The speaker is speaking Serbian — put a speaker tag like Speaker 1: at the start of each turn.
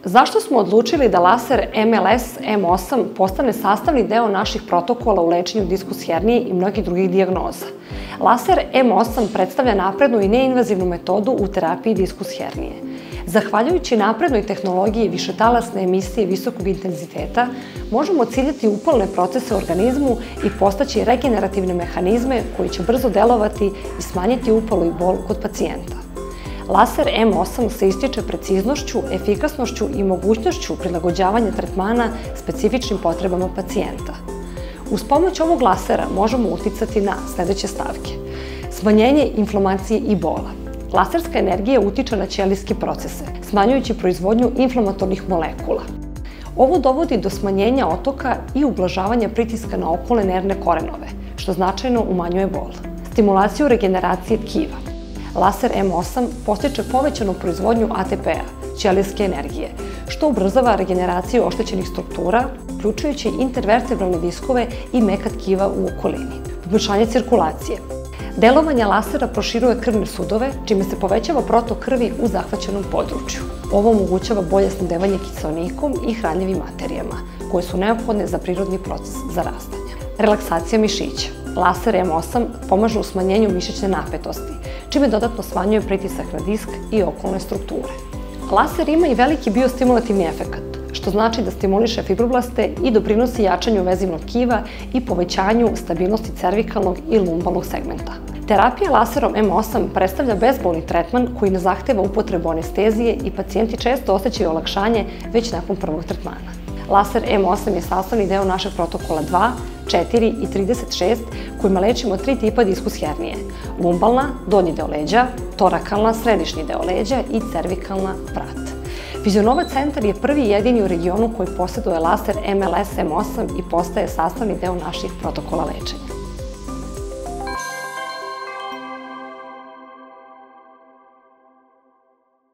Speaker 1: Zašto smo odlučili da laser MLS M8 postane sastavni deo naših protokola u lečenju diskus hernije i mnogih drugih dijagnoza? Laser M8 predstavlja naprednu i neinvazivnu metodu u terapiji diskus hernije. Zahvaljujući naprednoj tehnologiji višetalasne emisije visokog intenziteta, možemo ciljati upalne procese u organizmu i postaći regenerativne mehanizme koji će brzo delovati i smanjiti upalu i bol kod pacijenta. Laser M8 se ističe preciznošću, efikasnošću i mogućnošću prilagođavanja tretmana specifičnim potrebama pacijenta. Uz pomoć ovog lasera možemo uticati na sledeće stavke. Smanjenje inflamacije i bola. Laserska energija utiče na ćelijske procese, smanjujući proizvodnju inflamatornih molekula. Ovo dovodi do smanjenja otoka i ublažavanja pritiska na okolne nervne korenove, što značajno umanjuje bol. Stimulaciju regeneracije tkiva. Laser M8 postiče povećanu proizvodnju ATP-a, ćelijske energije, što ubrzava regeneraciju oštećenih struktura, uključujući intervertebralne diskove i meka tkiva u okolini. Poboljšanje cirkulacije. Delovanje lasera proširuje krvne sudove, čime se povećava protok krvi u zahvaćenom području. Ovo omogućava bolje snabdevanje kiseonikom i hranljivim materijama, koje su neophodne za prirodni proces zarastanja. Relaksacija mišića. Laser M8 pomaže u smanjenju mišićne napetosti, čime dodatno smanjuje pritisak na disk i okolne strukture. Laser ima i veliki biostimulativni efekat, što znači da stimuliše fibroblaste i doprinosi jačanju vezivnog tkiva i povećanju stabilnosti cervikalnog i lumbalnog segmenta. Terapija laserom M8 predstavlja bezbolni tretman koji ne zahteva upotrebu anestezije i pacijenti često osjećaju olakšanje već nakon prvog tretmana. Laser M8 je sastavni deo našeg protokola 2, 4 i 36 kojima lečimo 3 tipa diskus hernije: lumbalna, donji deo leđa, torakalna, središnji deo leđa i cervikalna, vrat. Vizionova centar je prvi i jedini u regionu koji posjeduje laser MLS M8 i postaje sastavni deo naših protokola lečenja.